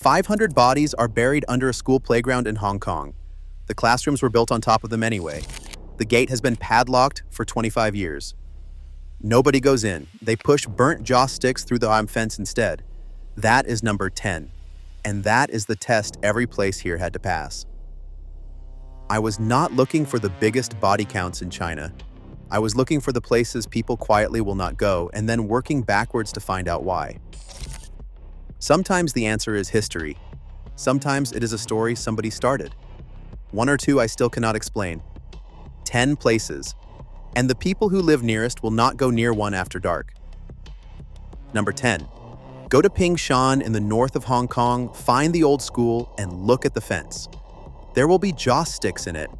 500 bodies are buried under a school playground in Hong Kong. The classrooms were built on top of them anyway. The gate has been padlocked for 25 years. Nobody goes in. They push burnt joss sticks through the iron fence instead. That is number 10. And that is the test every place here had to pass. I was not looking for the biggest body counts in China. I was looking for the places people quietly will not go and then working backwards to find out why. Sometimes the answer is history. Sometimes it is a story somebody started. One or two I still cannot explain. 10 places. And the people who live nearest will not go near one after dark. Number 10. Go to Ping Shan in the north of Hong Kong, find the old school, and look at the fence. There will be joss sticks in it,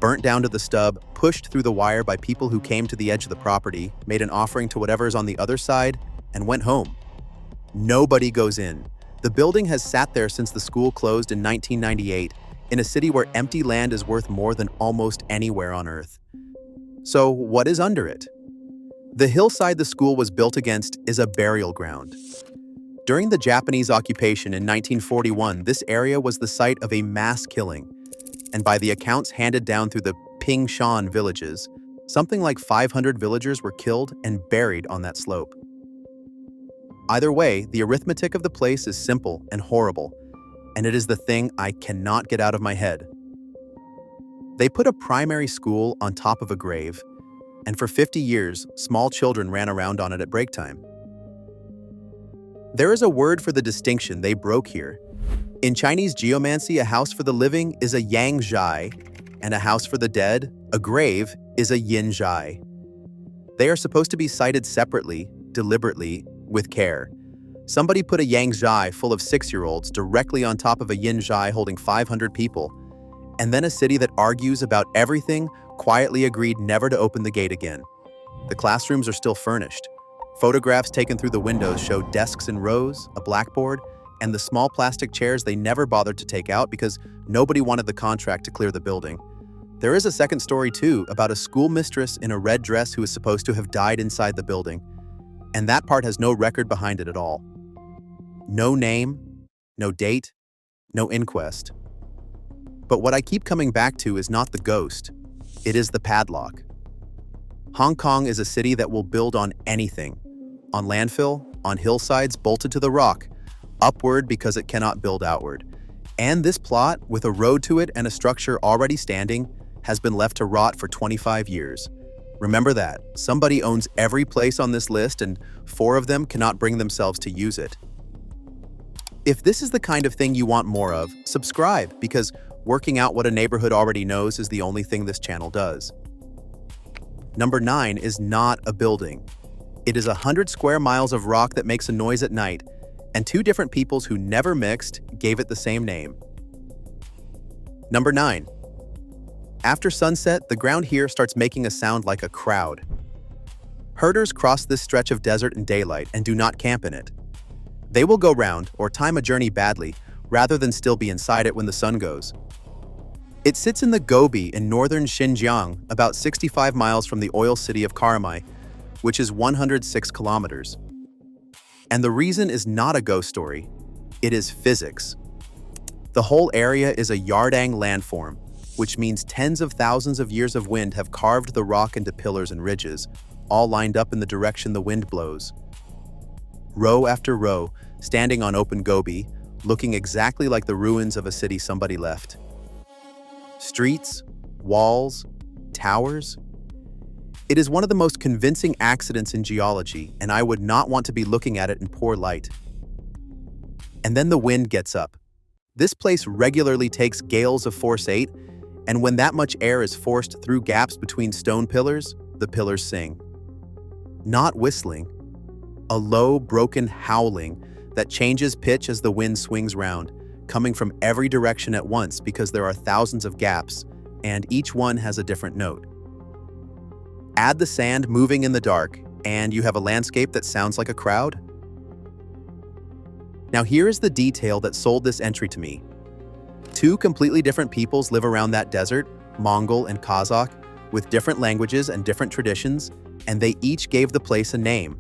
burnt down to the stub, pushed through the wire by people who came to the edge of the property, made an offering to whatever is on the other side, and went home. Nobody goes in. The building has sat there since the school closed in 1998, in a city where empty land is worth more than almost anywhere on Earth. So what is under it? The hillside the school was built against is a burial ground. During the Japanese occupation in 1941, this area was the site of a mass killing, and by the accounts handed down through the Ping Shan villages, something like 500 villagers were killed and buried on that slope. Either way, the arithmetic of the place is simple and horrible, and it is the thing I cannot get out of my head. They put a primary school on top of a grave, and for 50 years, small children ran around on it at break time. There is a word for the distinction they broke here. In Chinese geomancy, a house for the living is a yang zhai, and a house for the dead, a grave, is a yin zhai. They are supposed to be sited separately, deliberately, with care. Somebody put a yang zhai full of 6-year-olds directly on top of a yin zhai holding 500 people, and then a city that argues about everything quietly agreed never to open the gate again. The classrooms are still furnished. Photographs taken through the windows show desks in rows, a blackboard, and the small plastic chairs they never bothered to take out because nobody wanted the contract to clear the building. There is a second story too, about a school mistress in a red dress who is supposed to have died inside the building. And that part has no record behind it at all. No name, no date, no inquest. But what I keep coming back to is not the ghost, it is the padlock. Hong Kong is a city that will build on anything. On landfill, on hillsides bolted to the rock, upward because it cannot build outward. And this plot, with a road to it and a structure already standing, has been left to rot for 25 years. Remember that. Somebody owns every place on this list and 4 of them cannot bring themselves to use it. If this is the kind of thing you want more of, subscribe, because working out what a neighborhood already knows is the only thing this channel does. Number 9 is not a building. It is 100 square miles of rock that makes a noise at night, and 2 different peoples who never mixed gave it the same name. Number 9. After sunset, the ground here starts making a sound like a crowd. Herders cross this stretch of desert in daylight and do not camp in it. They will go round or time a journey badly rather than still be inside it when the sun goes. It sits in the Gobi in northern Xinjiang, about 65 miles from the oil city of Kaifeng, which is 106 kilometers. And the reason is not a ghost story, it is physics. The whole area is a yardang landform, which means tens of thousands of years of wind have carved the rock into pillars and ridges, all lined up in the direction the wind blows. Row after row, standing on open Gobi, looking exactly like the ruins of a city somebody left. Streets, walls, towers. It is one of the most convincing accidents in geology, and I would not want to be looking at it in poor light. And then the wind gets up. This place regularly takes gales of force 8, and when that much air is forced through gaps between stone pillars, the pillars sing. Not whistling, a low, broken howling that changes pitch as the wind swings round, coming from every direction at once because there are thousands of gaps, and each one has a different note. Add the sand moving in the dark, and you have a landscape that sounds like a crowd. Now here is the detail that sold this entry to me. 2 completely different peoples live around that desert, Mongol and Kazakh, with different languages and different traditions, and they each gave the place a name.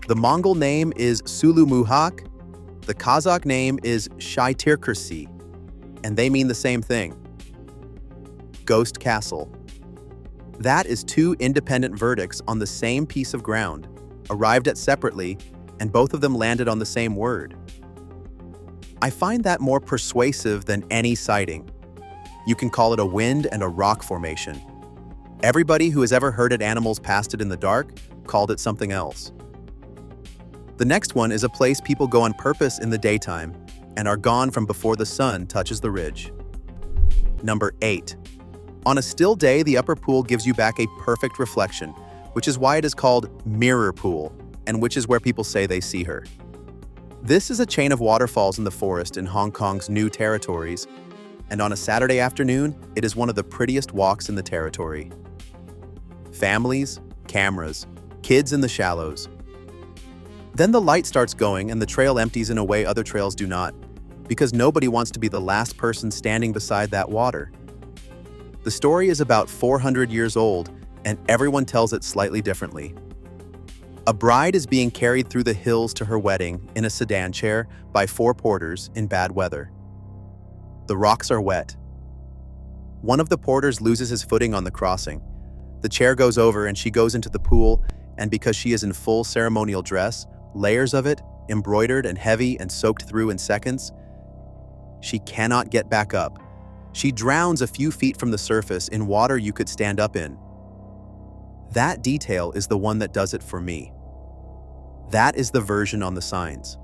The Mongol name is Sulu Muhak, the The Kazakh name is Sai Tirkursi, and they mean the same thing. Ghost Castle. That is two independent verdicts on the same piece of ground, arrived at separately, and both of them landed on the same word. I find that more persuasive than any sighting. You can call it a wind and a rock formation. Everybody who has ever herded animals past it in the dark called it something else. The next one is a place people go on purpose in the daytime and are gone from before the sun touches the ridge. Number 8. On a still day, the upper pool gives you back a perfect reflection, which is why it is called Mirror Pool, and which is where people say they see her. This is a chain of waterfalls in the forest in Hong Kong's New Territories, and on a Saturday afternoon, it is one of the prettiest walks in the territory. Families, cameras, kids in the shallows. Then the light starts going and the trail empties in a way other trails do not, because nobody wants to be the last person standing beside that water. The story is about 400 years old, and everyone tells it slightly differently. A bride is being carried through the hills to her wedding in a sedan chair by 4 porters in bad weather. The rocks are wet. One of the porters loses his footing on the crossing. The chair goes over and she goes into the pool, and because she is in full ceremonial dress, layers of it, embroidered and heavy and soaked through in seconds, she cannot get back up. She drowns a few feet from the surface in water you could stand up in. That detail is the one that does it for me. That is the version on the signs.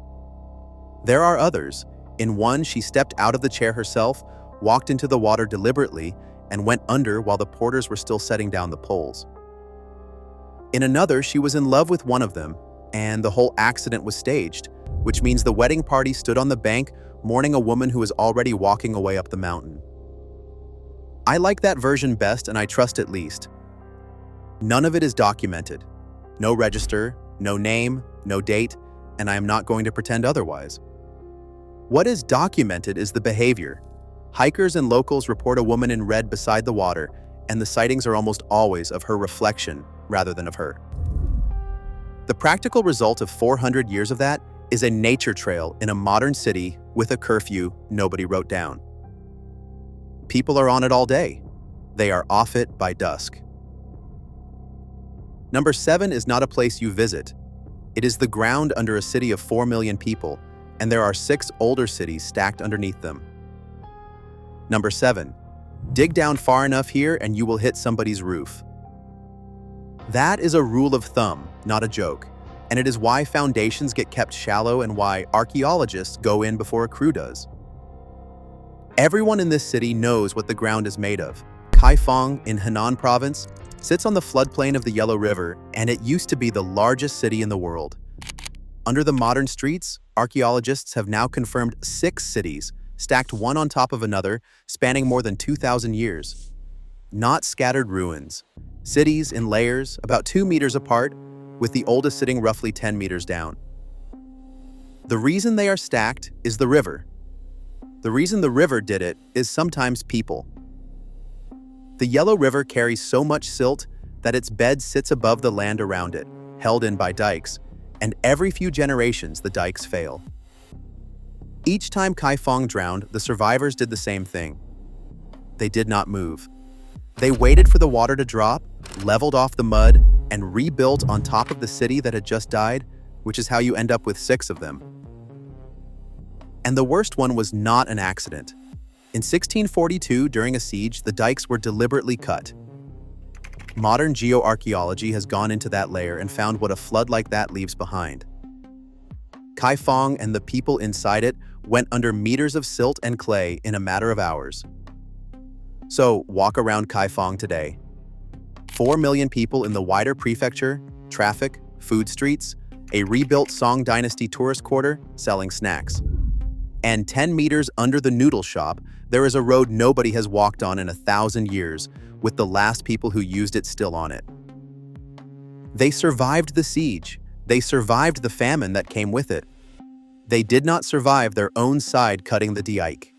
There are others. In one, she stepped out of the chair herself, walked into the water deliberately, and went under while the porters were still setting down the poles. In another, she was in love with one of them, and the whole accident was staged, which means the wedding party stood on the bank mourning a woman who was already walking away up the mountain. I like that version best, and I trust it least. None of it is documented. No register, no name, no date, and I am not going to pretend otherwise. What is documented is the behavior. Hikers and locals report a woman in red beside the water, and the sightings are almost always of her reflection rather than of her. The practical result of 400 years of that is a nature trail in a modern city with a curfew nobody wrote down. People are on it all day. They are off it by dusk. Number 7 is not a place you visit. It is the ground under a city of 4 million people, and there are 6 older cities stacked underneath them. Number 7. Dig down far enough here and you will hit somebody's roof. That is a rule of thumb, not a joke, and it is why foundations get kept shallow and why archaeologists go in before a crew does. Everyone in this city knows what the ground is made of. Kaifeng in Henan province sits on the floodplain of the Yellow River, and it used to be the largest city in the world. Under the modern streets, archaeologists have now confirmed 6 cities, stacked one on top of another, spanning more than 2,000 years. Not scattered ruins. Cities in layers, about 2 meters apart, with the oldest sitting roughly 10 meters down. The reason they are stacked is the river. The reason the river did it is sometimes people. The Yellow River carries so much silt that its bed sits above the land around it, held in by dikes, and every few generations the dikes fail. Each time Kaifeng drowned, the survivors did the same thing. They did not move. They waited for the water to drop, leveled off the mud, and rebuilt on top of the city that had just died, which is how you end up with 6 of them. And the worst one was not an accident. In 1642, during a siege, the dikes were deliberately cut. Modern geoarchaeology has gone into that layer and found what a flood like that leaves behind. Kaifeng and the people inside it went under meters of silt and clay in a matter of hours. So, walk around Kaifeng today. 4 million people in the wider prefecture, traffic, food streets, a rebuilt Song Dynasty tourist quarter selling snacks. And 10 meters under the noodle shop, there is a road nobody has walked on in 1,000 years, with the last people who used it still on it. They survived the siege. They survived the famine that came with it. They did not survive their own side cutting the dike.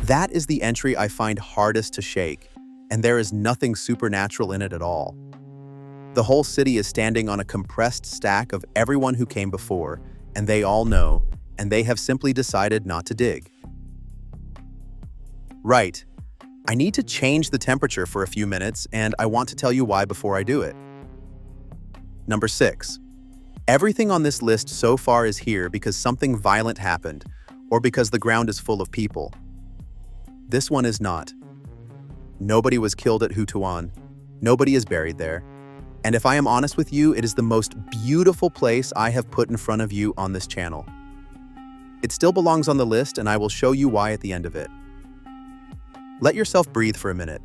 That is the entry I find hardest to shake, and there is nothing supernatural in it at all. The whole city is standing on a compressed stack of everyone who came before, and they all know, and they have simply decided not to dig. Right. I need to change the temperature for a few minutes, and I want to tell you why before I do it. Number 6. Everything on this list so far is here because something violent happened, or because the ground is full of people. This one is not. Nobody was killed at Houtouwan. Nobody is buried there. And if I am honest with you, it is the most beautiful place I have put in front of you on this channel. It still belongs on the list, and I will show you why at the end of it. Let yourself breathe for a minute.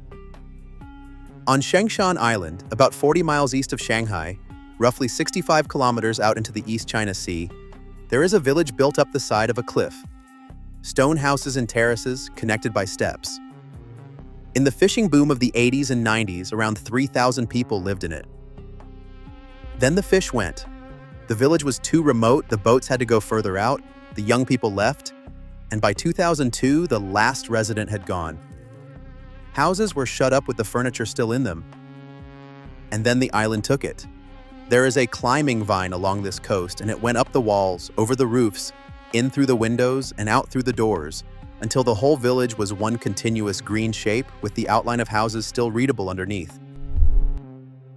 On Xingshan Island, about 40 miles east of Shanghai, roughly 65 kilometers out into the East China Sea, there is a village built up the side of a cliff. Stone houses and terraces connected by steps. In the fishing boom of the 80s and 90s, around 3,000 people lived in it. Then the fish went. The village was too remote, the boats had to go further out, the young people left, and by 2002, the last resident had gone. Houses were shut up with the furniture still in them. And then the island took it. There is a climbing vine along this coast, and it went up the walls, over the roofs, in through the windows, and out through the doors, until the whole village was one continuous green shape with the outline of houses still readable underneath.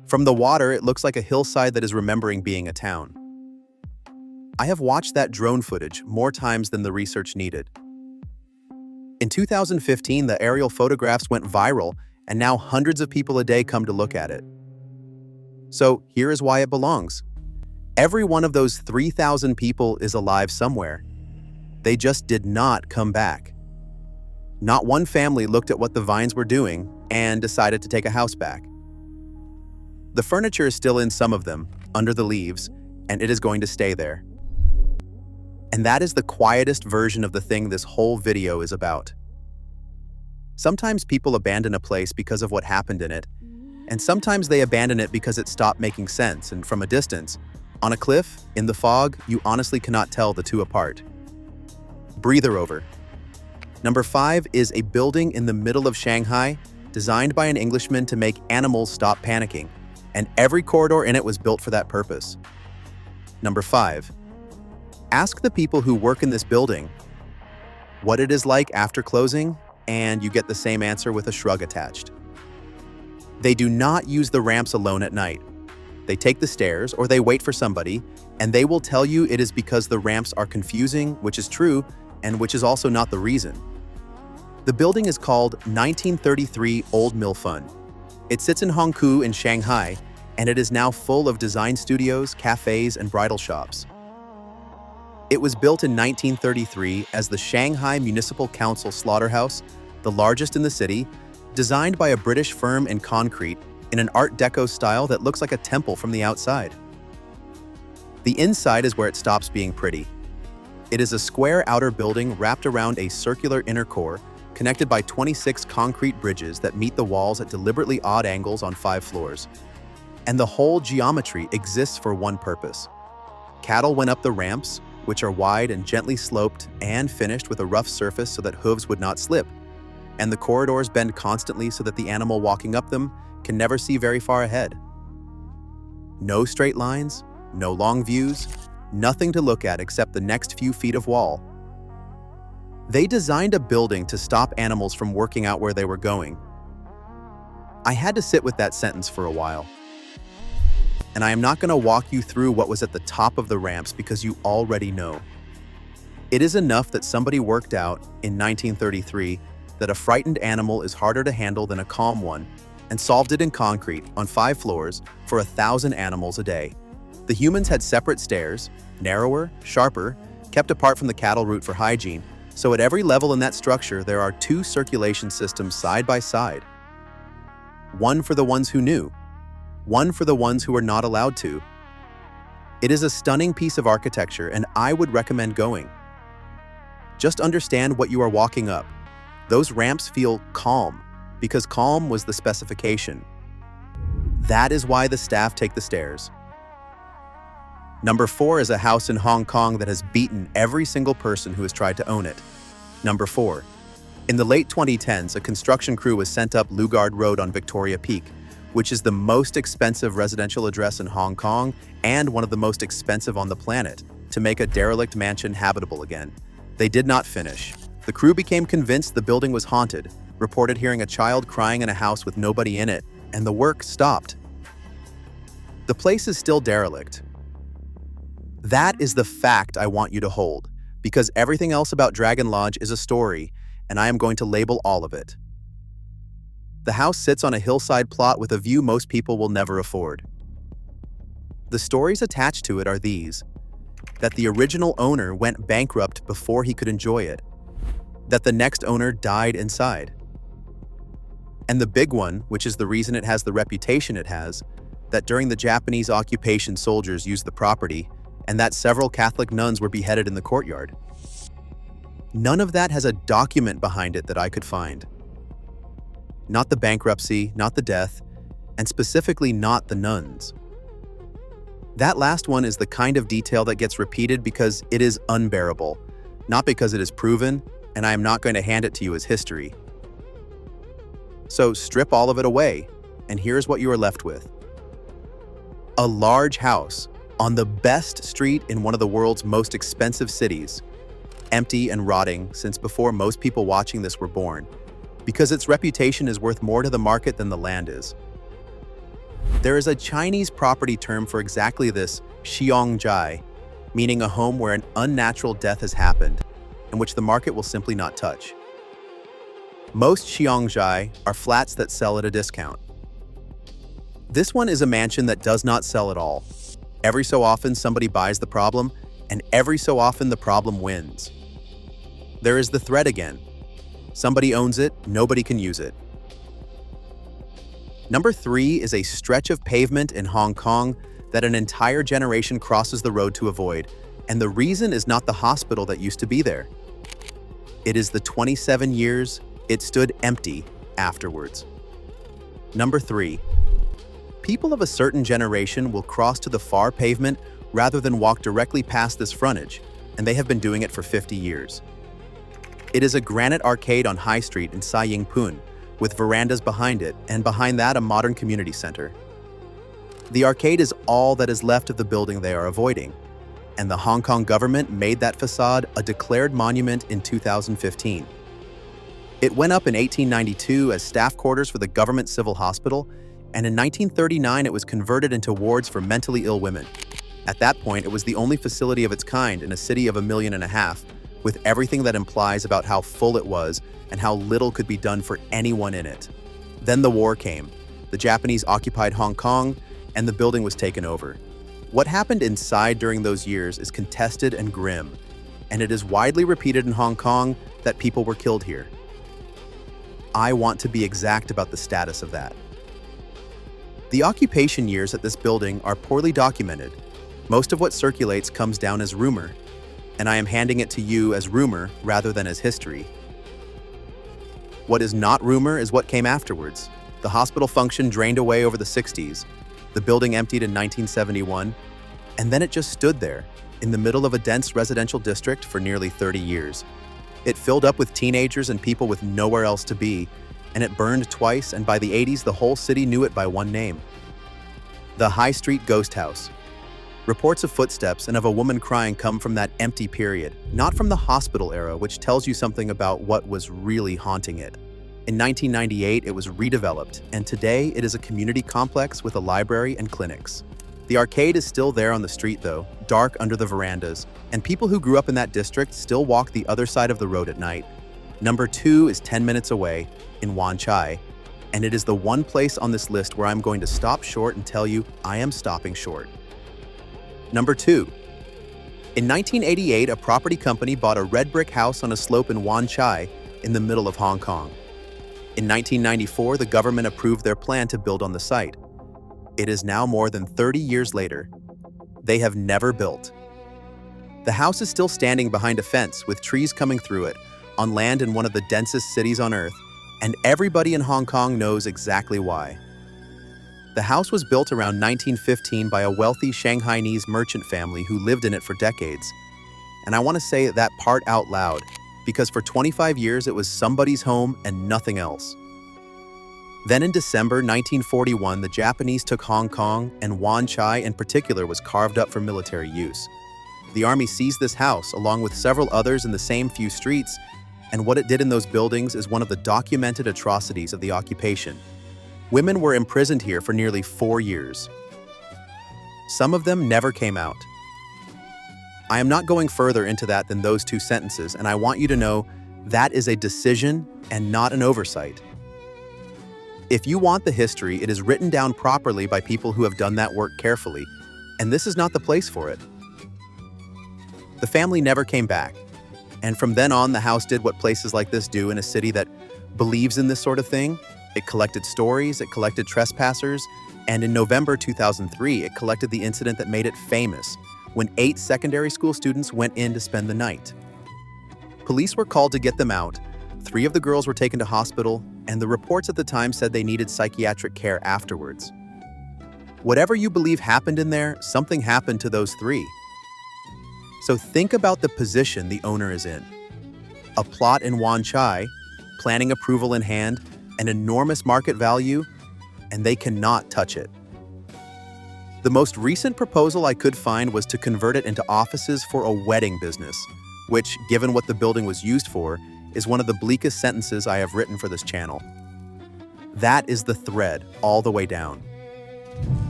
From the water, it looks like a hillside that is remembering being a town. I have watched that drone footage more times than the research needed. In 2015, the aerial photographs went viral, and now hundreds of people a day come to look at it. So here is why it belongs. Every one of those 3,000 people is alive somewhere. They just did not come back. Not one family looked at what the vines were doing and decided to take a house back. The furniture is still in some of them, under the leaves, and it is going to stay there. And that is the quietest version of the thing this whole video is about. Sometimes people abandon a place because of what happened in it, and sometimes they abandon it because it stopped making sense, and from a distance, on a cliff, in the fog, you honestly cannot tell the two apart. Breather over. Number 5 is a building in the middle of Shanghai, designed by an Englishman to make animals stop panicking, and every corridor in it was built for that purpose. Number 5. Ask the people who work in this building what it is like after closing, and you get the same answer with a shrug attached. They do not use the ramps alone at night. They take the stairs or they wait for somebody, and they will tell you it is because the ramps are confusing, which is true, and which is also not the reason. The building is called 1933 Old Mill Fund. It sits in Hongkou in Shanghai, and it is now full of design studios, cafes, and bridal shops. It was built in 1933 as the Shanghai Municipal Council slaughterhouse, the largest in the city, designed by a British firm in concrete in an Art Deco style that looks like a temple from the outside. The inside is where it stops being pretty. It is a square outer building wrapped around a circular inner core, connected by 26 concrete bridges that meet the walls at deliberately odd angles on 5 floors. And the whole geometry exists for one purpose. Cattle went up the ramps, which are wide and gently sloped and finished with a rough surface so that hooves would not slip. And the corridors bend constantly so that the animal walking up them can never see very far ahead. No straight lines, no long views, nothing to look at except the next few feet of wall. They designed a building to stop animals from working out where they were going. I had to sit with that sentence for a while. And I am not going to walk you through what was at the top of the ramps because you already know. It is enough that somebody worked out in 1933 that a frightened animal is harder to handle than a calm one, and solved it in concrete on 5 floors for 1,000 animals a day. The humans had separate stairs, narrower, sharper, kept apart from the cattle route for hygiene, so at every level in that structure there are 2 circulation systems side by side. One for the ones who knew, one for the ones who were not allowed to. It is a stunning piece of architecture, and I would recommend going. Just understand what you are walking up. Those ramps feel calm, because calm was the specification. That is why the staff take the stairs. Number 4 is a house in Hong Kong that has beaten every single person who has tried to own it. Number 4. In the late 2010s, a construction crew was sent up Lugard Road on Victoria Peak, which is the most expensive residential address in Hong Kong and one of the most expensive on the planet, to make a derelict mansion habitable again. They did not finish. The crew became convinced the building was haunted, reported hearing a child crying in a house with nobody in it, and the work stopped. The place is still derelict. That is the fact I want you to hold, because everything else about Dragon Lodge is a story, and I am going to label all of it. The house sits on a hillside plot with a view most people will never afford. The stories attached to it are these: that the original owner went bankrupt before he could enjoy it, that the next owner died inside, and the big one, which is the reason it has the reputation it has, that during the Japanese occupation soldiers used the property, and that several Catholic nuns were beheaded in the courtyard. None of that has a document behind it that I could find. Not the bankruptcy, not the death, and specifically not the nuns. That last one is the kind of detail that gets repeated because it is unbearable, not because it is proven, and I am not going to hand it to you as history. So strip all of it away, and here's what you are left with. A large house on the best street in one of the world's most expensive cities, empty and rotting since before most people watching this were born, because its reputation is worth more to the market than the land is. There is a Chinese property term for exactly this, Xinjiang, meaning a home where an unnatural death has happened, and which the market will simply not touch. Most Xinjiang are flats that sell at a discount. This one is a mansion that does not sell at all. Every so often somebody buys the problem, and every so often the problem wins. There is the thread again. Somebody owns it, nobody can use it. Number 3 is a stretch of pavement in Hong Kong that an entire generation crosses the road to avoid, and the reason is not the hospital that used to be there. It is the 27 years it stood empty afterwards. Number 3. People of a certain generation will cross to the far pavement rather than walk directly past this frontage, and they have been doing it for 50 years. It is a granite arcade on High Street in Sai Ying Pun, with verandas behind it, and behind that a modern community center. The arcade is all that is left of the building they are avoiding, and the Hong Kong government made that facade a declared monument in 2015. It went up in 1892 as staff quarters for the government civil hospital, and in 1939 it was converted into wards for mentally ill women. At that point, it was the only facility of its kind in a city of 1.5 million, with everything that implies about how full it was and how little could be done for anyone in it. Then the war came. The Japanese occupied Hong Kong, and the building was taken over. What happened inside during those years is contested and grim, and it is widely repeated in Hong Kong that people were killed here. I want to be exact about the status of that. The occupation years at this building are poorly documented. Most of what circulates comes down as rumor, and I am handing it to you as rumor rather than as history. What is not rumor is what came afterwards. The hospital function drained away over the 60s, the building emptied in 1971, and then it just stood there, in the middle of a dense residential district for nearly 30 years. It filled up with teenagers and people with nowhere else to be, and it burned twice, and by the 80s the whole city knew it by one name. The High Street Ghost House. Reports of footsteps and of a woman crying come from that empty period, not from the hospital era, which tells you something about what was really haunting it. In 1998, it was redeveloped, and today it is a community complex with a library and clinics. The arcade is still there on the street though, dark under the verandas, and people who grew up in that district still walk the other side of the road at night. Number 2 is 10 minutes away, in Wan Chai, and it is the one place on this list where I'm going to stop short and tell you I am stopping short. Number 2. In 1988, a property company bought a red brick house on a slope in Wan Chai in the middle of Hong Kong. In 1994, the government approved their plan to build on the site. It is now more than 30 years later. They have never built. The house is still standing behind a fence with trees coming through it, on land in one of the densest cities on Earth, and everybody in Hong Kong knows exactly why. The house was built around 1915 by a wealthy Shanghainese merchant family who lived in it for decades. And I want to say that part out loud, because for 25 years it was somebody's home and nothing else. Then in December 1941, the Japanese took Hong Kong, and Wan Chai in particular was carved up for military use. The army seized this house along with several others in the same few streets, and what it did in those buildings is one of the documented atrocities of the occupation. Women were imprisoned here for nearly 4 years. Some of them never came out. I am not going further into that than those 2 sentences, and I want you to know that is a decision and not an oversight. If you want the history, it is written down properly by people who have done that work carefully, and this is not the place for it. The family never came back, and from then on, the house did what places like this do in a city that believes in this sort of thing. It collected stories, it collected trespassers, and in November 2003, it collected the incident that made it famous, when 8 secondary school students went in to spend the night. Police were called to get them out. 3 of the girls were taken to hospital, and the reports at the time said they needed psychiatric care afterwards. Whatever you believe happened in there, something happened to those 3. So think about the position the owner is in. A plot in Wan Chai, planning approval in hand, an enormous market value, and they cannot touch it. The most recent proposal I could find was to convert it into offices for a wedding business, which, given what the building was used for, is one of the bleakest sentences I have written for this channel. That is the thread all the way down.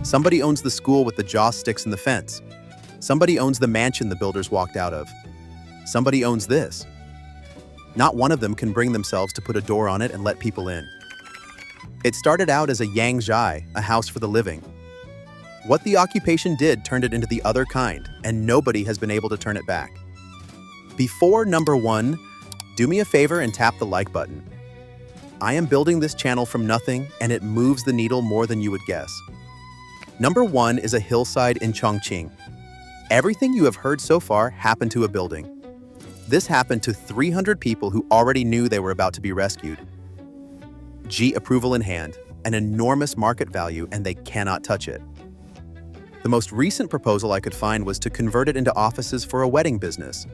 Somebody owns the school with the joss sticks in the fence. Somebody owns the mansion the builders walked out of. Somebody owns this. Not one of them can bring themselves to put a door on it and let people in. It started out as a Yangjai, a house for the living. What the occupation did turned it into the other kind, and nobody has been able to turn it back. Before number 1, do me a favor and tap the like button. I am building this channel from nothing, and it moves the needle more than you would guess. Number 1 is a hillside in Chongqing. Everything you have heard so far happened to a building. This happened to 300 people who already knew they were about to be rescued. G approval in hand, an enormous market value, and they cannot touch it. The most recent proposal I could find was to convert it into offices for a wedding business,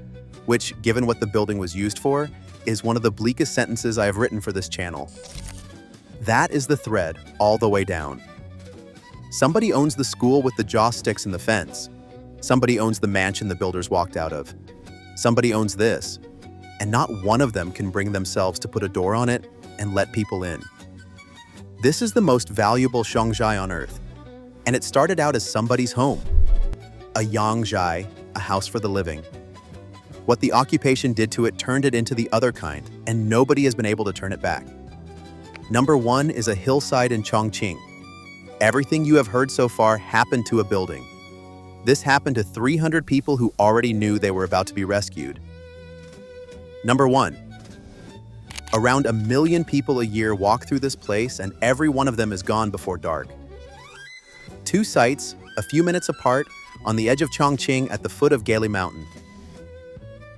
which, given what the building was used for, is one of the bleakest sentences I have written for this channel. That is the thread all the way down. Somebody owns the school with the joss sticks in the fence. Somebody owns the mansion the builders walked out of. Somebody owns this, and not one of them can bring themselves to put a door on it and let people in. This is the most valuable Shanghai on earth, and it started out as somebody's home. A Yangjai, a house for the living. What the occupation did to it turned it into the other kind, and nobody has been able to turn it back. Number 1 is a hillside in Chongqing. Everything you have heard so far happened to a building. This happened to 300 people who already knew they were about to be rescued. Number 1. Around 1 million people a year walk through this place, and every one of them is gone before dark. 2 sites, a few minutes apart, on the edge of Chongqing at the foot of Gele Mountain.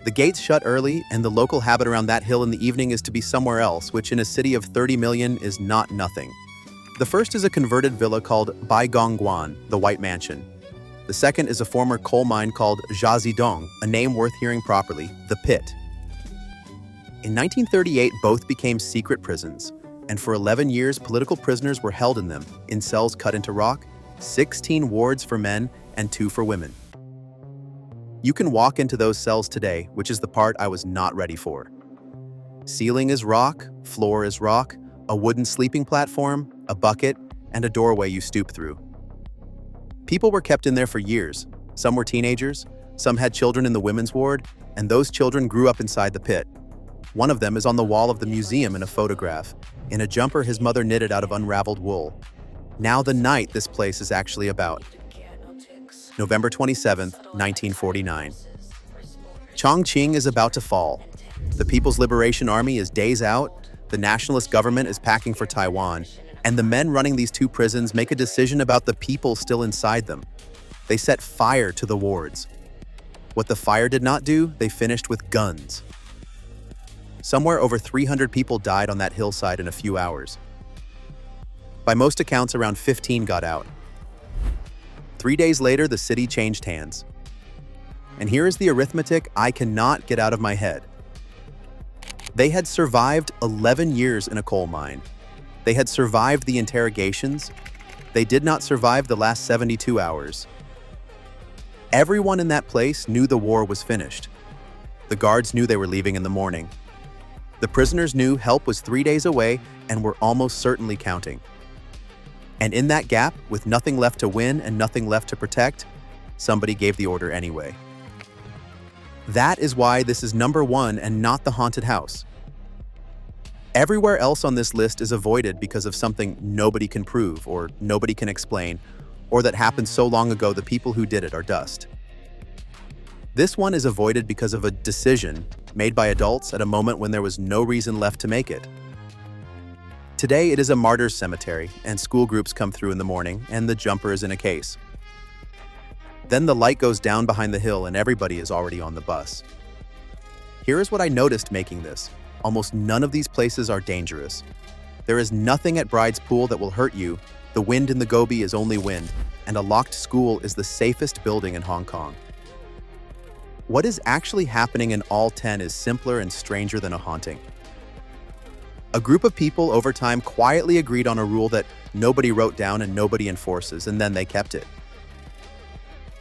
The gates shut early, and the local habit around that hill in the evening is to be somewhere else, which in a city of 30 million is not nothing. The first is a converted villa called Baigongguan, the White Mansion. The second is a former coal mine called Zhazidong, a name worth hearing properly, the Pit. In 1938, both became secret prisons, and for 11 years, political prisoners were held in them, in cells cut into rock, 16 wards for men and 2 for women. You can walk into those cells today, which is the part I was not ready for. Ceiling is rock, floor is rock, a wooden sleeping platform, a bucket, and a doorway you stoop through. People were kept in there for years. Some were teenagers, some had children in the women's ward, and those children grew up inside the pit. One of them is on the wall of the museum in a photograph, in a jumper his mother knitted out of unraveled wool. Now the night this place is actually about. November 27th, 1949. Chongqing is about to fall. The People's Liberation Army is days out, the nationalist government is packing for Taiwan, and the men running these 2 prisons make a decision about the people still inside them. They set fire to the wards. What the fire did not do, they finished with guns. Somewhere over 300 people died on that hillside in a few hours. By most accounts, around 15 got out. 3 days later, the city changed hands. And here is the arithmetic I cannot get out of my head. They had survived 11 years in a coal mine. They had survived the interrogations. They did not survive the last 72 hours. Everyone in that place knew the war was finished. The guards knew they were leaving in the morning. The prisoners knew help was 3 days away and were almost certainly counting. And in that gap, with nothing left to win and nothing left to protect, somebody gave the order anyway. That is why this is number 1 and not the haunted house. Everywhere else on this list is avoided because of something nobody can prove or nobody can explain, or that happened so long ago the people who did it are dust. This one is avoided because of a decision made by adults at a moment when there was no reason left to make it. Today it is a martyr's cemetery, and school groups come through in the morning, and the jumper is in a case. Then the light goes down behind the hill and everybody is already on the bus. Here is what I noticed making this. Almost none of these places are dangerous. There is nothing at Bride's Pool that will hurt you, the wind in the Gobi is only wind, and a locked school is the safest building in Hong Kong. What is actually happening in all 10 is simpler and stranger than a haunting. A group of people over time quietly agreed on a rule that nobody wrote down and nobody enforces, and then they kept it.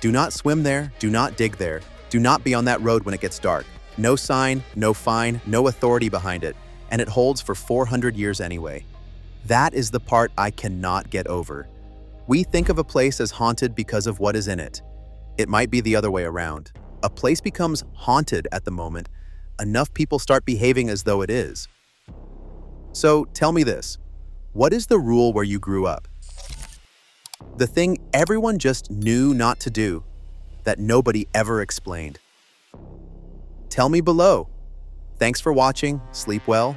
Do not swim there, do not dig there, do not be on that road when it gets dark. No sign, no fine, no authority behind it, and it holds for 400 years anyway. That is the part I cannot get over. We think of a place as haunted because of what is in it. It might be the other way around. A place becomes haunted at the moment enough people start behaving as though it is. So tell me this, what is the rule where you grew up? The thing everyone just knew not to do, that nobody ever explained. Tell me below. Thanks for watching, sleep well,